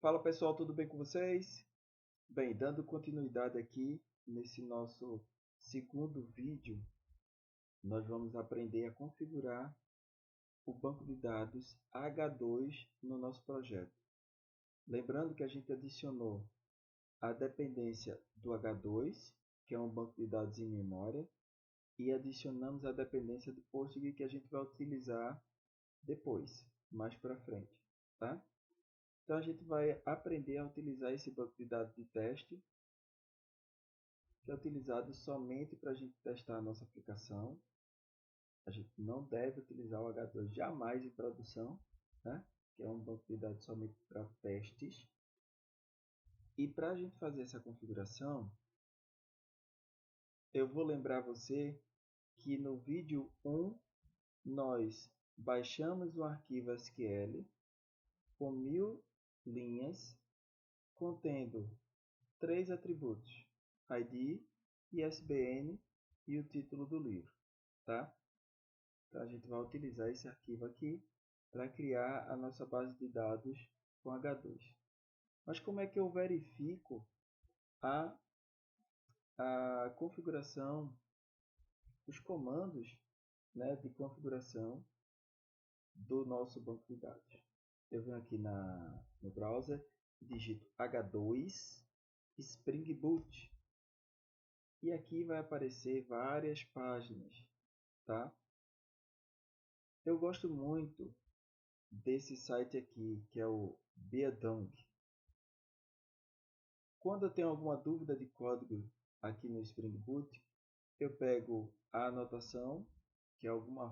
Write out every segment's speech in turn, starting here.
Fala pessoal, tudo bem com vocês? Bem, dando continuidade aqui nesse nosso segundo vídeo, nós vamos aprender a configurar o banco de dados H2 no nosso projeto. Lembrando que a gente adicionou a dependência do H2, que é um banco de dados em memória, e adicionamos a dependência do Postgre que a gente vai utilizar depois, mais para frente, tá? Então a gente vai aprender a utilizar esse banco de dados de teste, que é utilizado somente para a gente testar a nossa aplicação. A gente não deve utilizar o H2 jamais em produção, né? Que é um banco de dados somente para testes. E para a gente fazer essa configuração, eu vou lembrar você que no vídeo 1 nós baixamos um arquivo SQL com 1000 linhas, contendo 3 atributos: ID, ISBN e o título do livro, tá? Então a gente vai utilizar esse arquivo aqui para criar a nossa base de dados com H2. Mas como é que eu verifico a, a configuração, os comandos, né, de configuração do nosso banco de dados? Eu venho aqui no browser, digito H2 Spring Boot e aqui vai aparecer várias páginas, tá? Eu gosto muito desse site aqui, que é o Beadong. Quando eu tenho alguma dúvida de código aqui no Spring Boot, eu pego a anotação, que é alguma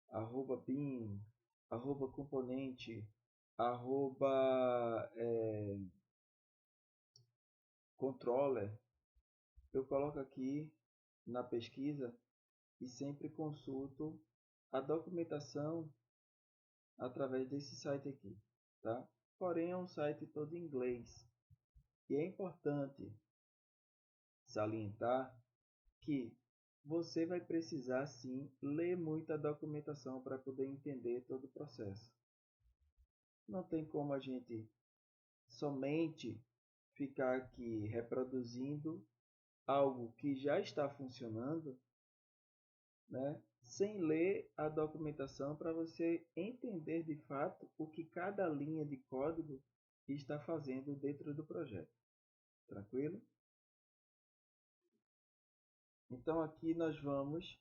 arroba bin, arroba componente, arroba controller. Eu coloco aqui na pesquisa e sempre consulto a documentação através desse site aqui, tá? Porém, é um site todo em inglês. E é importante salientar que você vai precisar sim ler muita documentação para poder entender todo o processo. Não tem como a gente somente ficar aqui reproduzindo algo que já está funcionando, né, sem ler a documentação para você entender de fato o que cada linha de código está fazendo dentro do projeto. Tranquilo? Então aqui nós vamos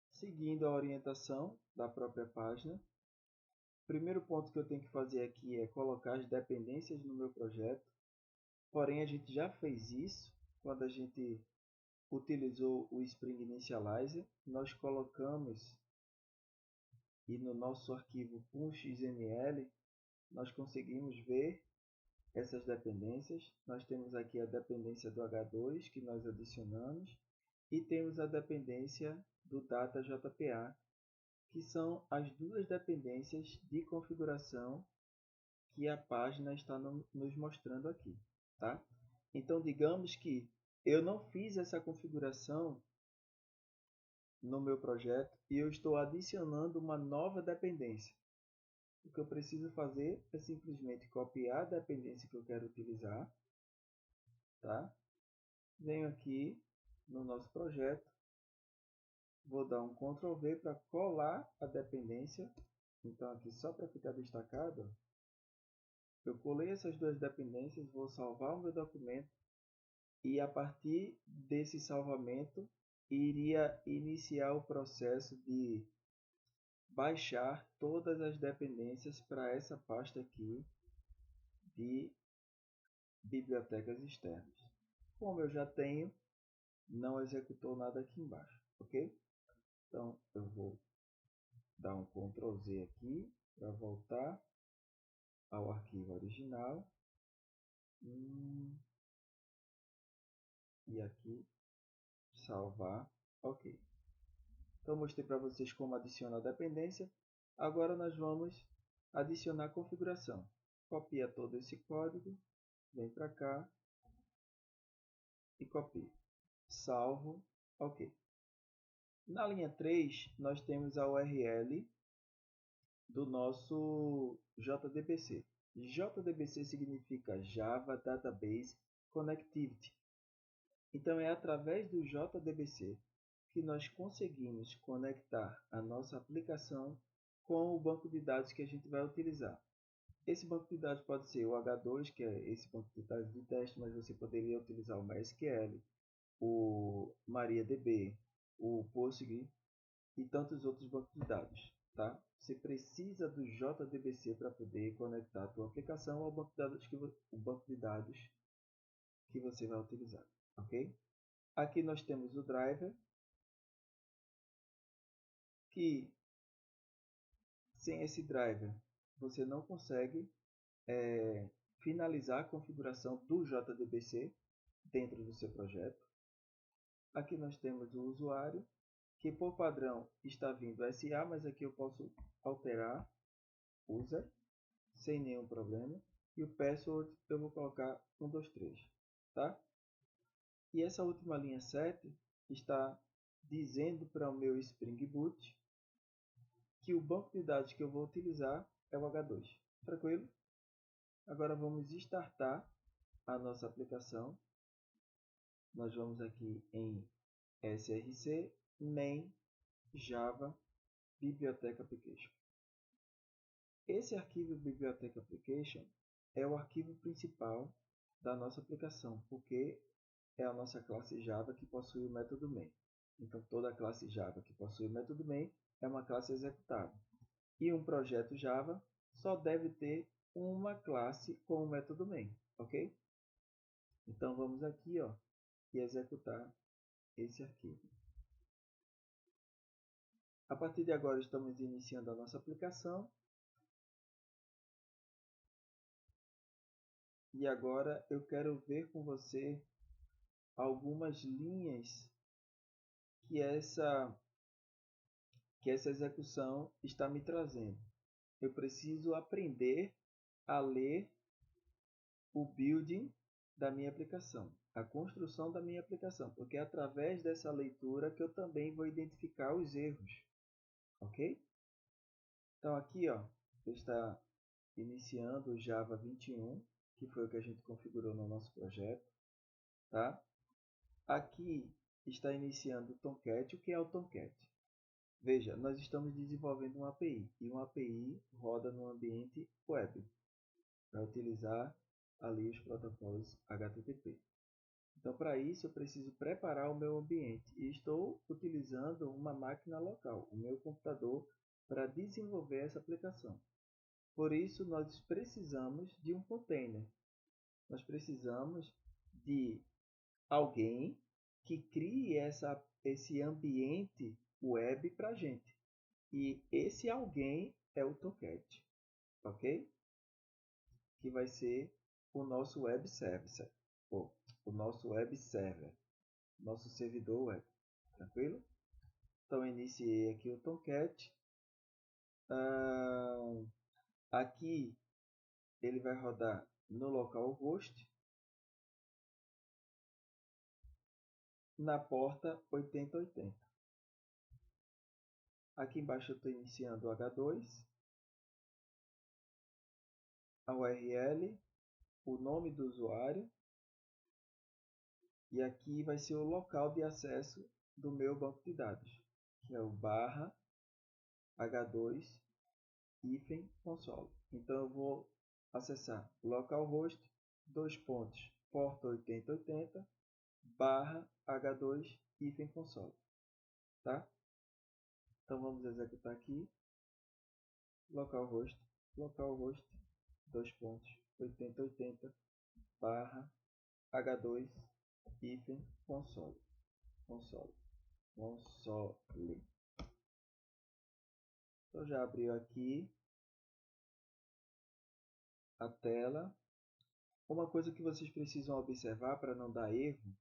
seguindo a orientação da própria página. O primeiro ponto que eu tenho que fazer aqui é colocar as dependências no meu projeto. Porém, a gente já fez isso quando a gente utilizou o Spring Initializer. Nós colocamos e no nosso arquivo .xml nós conseguimos ver essas dependências. Nós temos aqui a dependência do H2 que nós adicionamos e temos a dependência do Data.jpa, que são as duas dependências de configuração que a página está nos mostrando aqui, tá? Então, digamos que eu não fiz essa configuração no meu projeto e eu estou adicionando uma nova dependência. O que eu preciso fazer é simplesmente copiar a dependência que eu quero utilizar, tá? Venho aqui no nosso projeto, vou dar um Ctrl V para colar a dependência. Então, aqui só para ficar destacado, eu colei essas duas dependências, vou salvar o meu documento e a partir desse salvamento iria iniciar o processo de baixar todas as dependências para essa pasta aqui de bibliotecas externas. Como eu já tenho, não executou nada aqui embaixo, ok? Então eu vou dar um Ctrl Z aqui para voltar ao arquivo original. E aqui salvar, ok. Então mostrei para vocês como adicionar a dependência. Agora nós vamos adicionar a configuração. Copia todo esse código, vem para cá e copia. Salvo, ok. Na linha 3 nós temos a URL do nosso JDBC. JDBC significa Java Database Connectivity. Então é através do JDBC que nós conseguimos conectar a nossa aplicação com o banco de dados que a gente vai utilizar. Esse banco de dados pode ser o H2, que é esse banco de dados de teste, mas você poderia utilizar o MySQL, o MariaDB, o Postgre e tantos outros bancos de dados. Tá? Você precisa do JDBC para poder conectar a tua aplicação ao banco de dados que você vai utilizar. Ok? Aqui nós temos o driver, que sem esse driver você não consegue finalizar a configuração do JDBC dentro do seu projeto. Aqui nós temos o usuário, que por padrão está vindo SA, mas aqui eu posso alterar user sem nenhum problema. E o password eu vou colocar 123, tá? E essa última linha 7 está dizendo para o meu Spring Boot que o banco de dados que eu vou utilizar é o H2. Tranquilo? Agora vamos startar a nossa aplicação. Nós vamos aqui em src main java biblioteca application. Esse arquivo biblioteca application é o arquivo principal da nossa aplicação, porque é a nossa classe Java que possui o método main. Então toda classe Java que possui o método main é uma classe executável. E um projeto Java só deve ter uma classe com o método main, ok? Então vamos aqui, ó, e executar esse arquivo. A partir de agora estamos iniciando a nossa aplicação. E agora eu quero ver com você algumas linhas que essa execução está me trazendo. Eu preciso aprender a ler o building da minha aplicação, a construção da minha aplicação, porque é através dessa leitura que eu também vou identificar os erros, ok? Então aqui, ó, está iniciando o Java 21, que foi o que a gente configurou no nosso projeto, tá? Aqui está iniciando o Tomcat. O que é o Tomcat? Veja, nós estamos desenvolvendo uma API e uma API roda no ambiente web para utilizar ali os protocolos HTTP. Então, para isso, eu preciso preparar o meu ambiente e estou utilizando uma máquina local, o meu computador, para desenvolver essa aplicação. Por isso, nós precisamos de um container. Nós precisamos de alguém que crie esse ambiente web para a gente. E esse alguém é o Tomcat, ok? Que vai ser o nosso web service, ou o nosso web server, nosso servidor web, tranquilo? Então iniciei aqui o Tomcat. Aqui ele vai rodar no localhost na porta 8080. Aqui embaixo eu estou iniciando o H2, a URL, o nome do usuário, e aqui vai ser o local de acesso do meu banco de dados, que é o /h2-console. Então eu vou acessar localhost porta 8080 /h2-console, tá? Então vamos executar aqui localhost 8080 h2-console. Então já abriu aqui a tela. Uma coisa que vocês precisam observar para não dar erro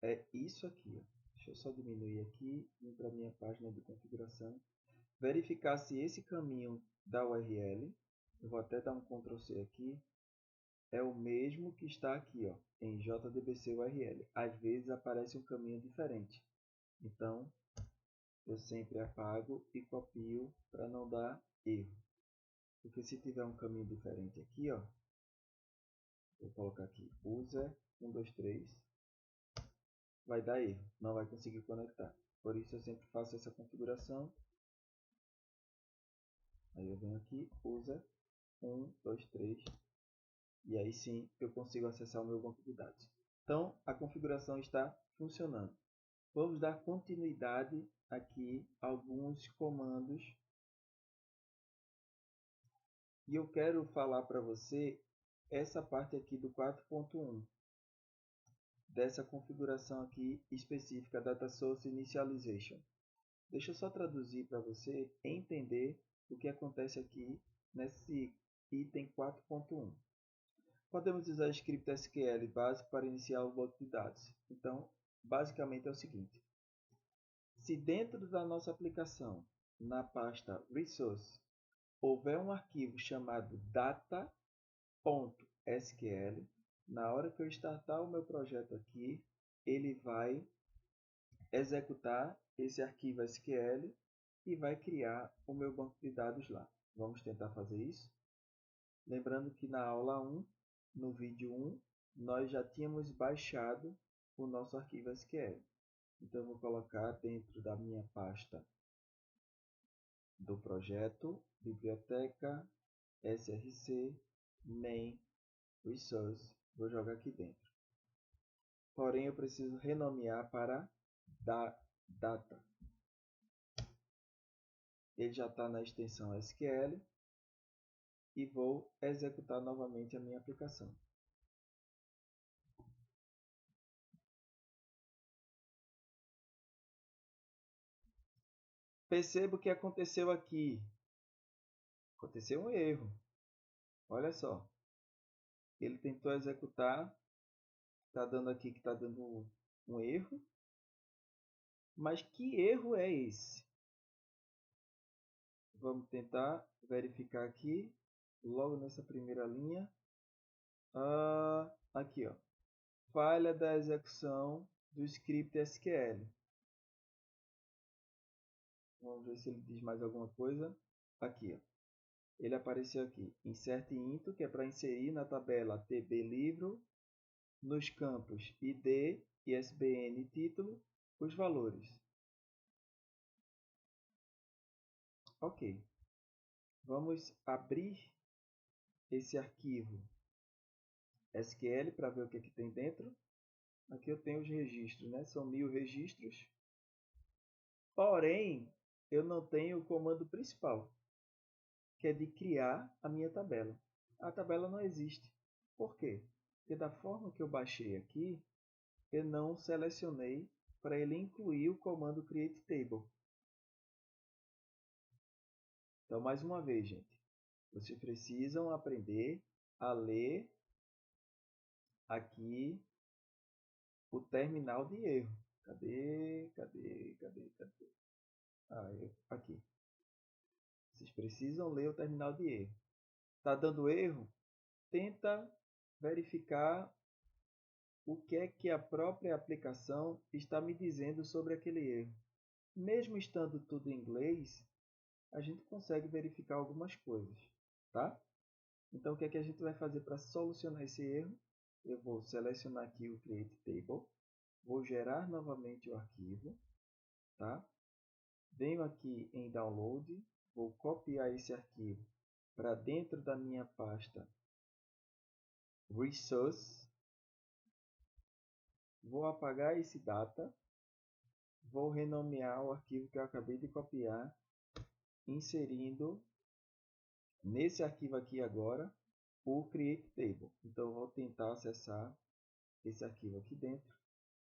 é isso aqui, ó. Deixa eu só diminuir aqui, ir para a minha página de configuração. Verificar se esse caminho da URL, eu vou até dar um Ctrl C aqui, é o mesmo que está aqui, ó, em JDBC URL. Às vezes aparece um caminho diferente. Então, eu sempre apago e copio para não dar erro. Porque se tiver um caminho diferente aqui, ó, vou colocar aqui user 123, vai dar erro, não vai conseguir conectar. Por isso eu sempre faço essa configuração. Aí eu venho aqui, user 123, e aí sim eu consigo acessar o meu banco de dados. Então a configuração está funcionando. Vamos dar continuidade aqui a alguns comandos. E eu quero falar para você essa parte aqui do 4.1. Dessa configuração aqui específica Data Source Initialization. Deixa eu só traduzir para você entender o que acontece aqui nesse item 4.1. Podemos usar script SQL básico para iniciar o banco de dados. Então, basicamente é o seguinte. Se dentro da nossa aplicação, na pasta Resource, houver um arquivo chamado data.sql, na hora que eu startar o meu projeto aqui, ele vai executar esse arquivo SQL e vai criar o meu banco de dados lá. Vamos tentar fazer isso? Lembrando que na aula 1, no vídeo 1, nós já tínhamos baixado o nosso arquivo SQL. Então eu vou colocar dentro da minha pasta do projeto, biblioteca, src, main, resource, vou jogar aqui dentro. Porém eu preciso renomear para data. Ele já está na extensão SQL e vou executar novamente a minha aplicação. Perceba o que aconteceu aqui. Aconteceu um erro. Olha só. Ele tentou executar. Está dando aqui que está dando um erro. Mas que erro é esse? Vamos tentar verificar aqui. Logo nessa primeira linha. Aqui, ó. Falha da execução do script SQL. Vamos ver se ele diz mais alguma coisa. Aqui, ó. Ele apareceu aqui. Insert into, que é para inserir na tabela TB livro, nos campos ID, ISBN, título, os valores. Ok. Vamos abrir esse arquivo SQL para ver o que tem dentro. Aqui eu tenho os registros, né? São 1000 registros. Porém, eu não tenho o comando principal, que é de criar a minha tabela. A tabela não existe. Por quê? Porque da forma que eu baixei aqui, eu não selecionei para ele incluir o comando create table. Então, mais uma vez, gente, vocês precisam aprender a ler aqui o terminal de erro. Cadê? Aqui. Vocês precisam ler o terminal de erro. Está dando erro? Tenta verificar o que é que a própria aplicação está me dizendo sobre aquele erro. Mesmo estando tudo em inglês, a gente consegue verificar algumas coisas, tá? Então, o que é que a gente vai fazer para solucionar esse erro? Eu vou selecionar aqui o Create Table, vou gerar novamente o arquivo, tá? Venho aqui em Download, vou copiar esse arquivo para dentro da minha pasta Resource, vou apagar esse data, vou renomear o arquivo que eu acabei de copiar, inserindo nesse arquivo aqui agora o Create Table. Então eu vou tentar acessar esse arquivo aqui dentro,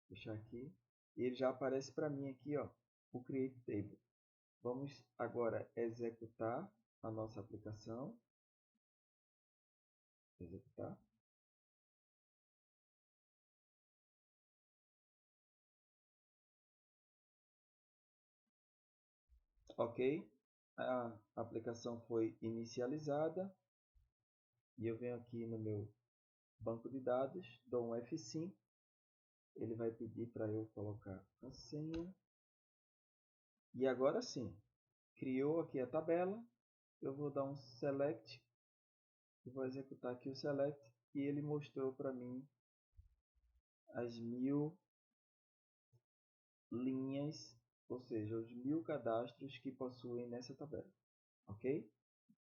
deixar aqui, e ele já aparece para mim aqui, ó, o Create Table. Vamos agora executar a nossa aplicação. Executar. Ok, a aplicação foi inicializada e eu venho aqui no meu banco de dados, dou um F5, ele vai pedir para eu colocar a senha E agora sim, criou aqui a tabela, eu vou dar um select, e vou executar aqui o select, e ele mostrou para mim as 1000 linhas, ou seja, os 1000 cadastros que possuem nessa tabela, ok?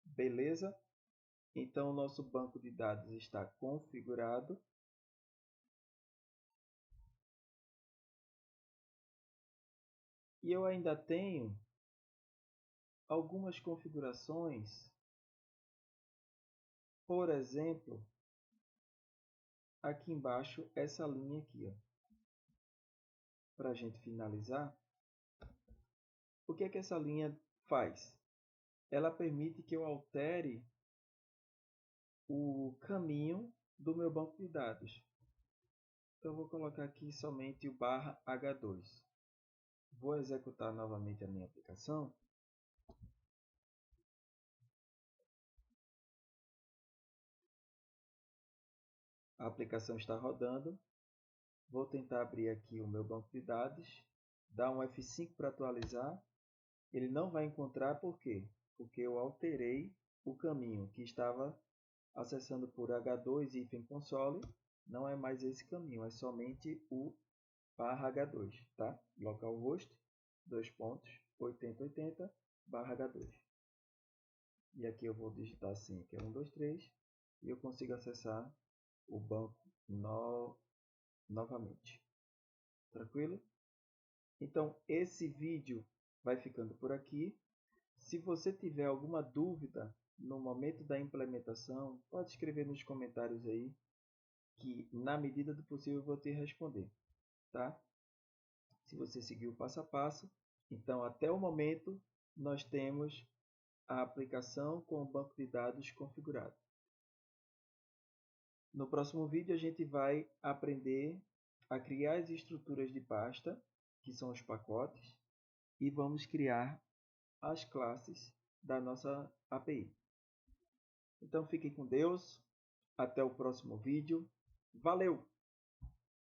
Beleza? Então o nosso banco de dados está configurado. E eu ainda tenho algumas configurações, por exemplo, aqui embaixo, essa linha aqui, para a gente finalizar. O que é que essa linha faz? Ela permite que eu altere o caminho do meu banco de dados. Então, eu vou colocar aqui somente o /H2. Vou executar novamente a minha aplicação. A aplicação está rodando. Vou tentar abrir aqui o meu banco de dados. Dar um F5 para atualizar. Ele não vai encontrar, por quê? Porque eu alterei o caminho que estava acessando por H2-console. Não é mais esse caminho, é somente o /H2, tá? Localhost, 2.8080 /H2. E aqui eu vou digitar assim, que é 123, e eu consigo acessar o banco novamente. Tranquilo? Então, esse vídeo vai ficando por aqui. Se você tiver alguma dúvida no momento da implementação, pode escrever nos comentários aí, que na medida do possível eu vou te responder, tá? Se você seguir o passo a passo. Então, até o momento, nós temos a aplicação com o banco de dados configurado. No próximo vídeo, a gente vai aprender a criar as estruturas de pasta, que são os pacotes, e vamos criar as classes da nossa API. Então, fiquem com Deus. Até o próximo vídeo. Valeu!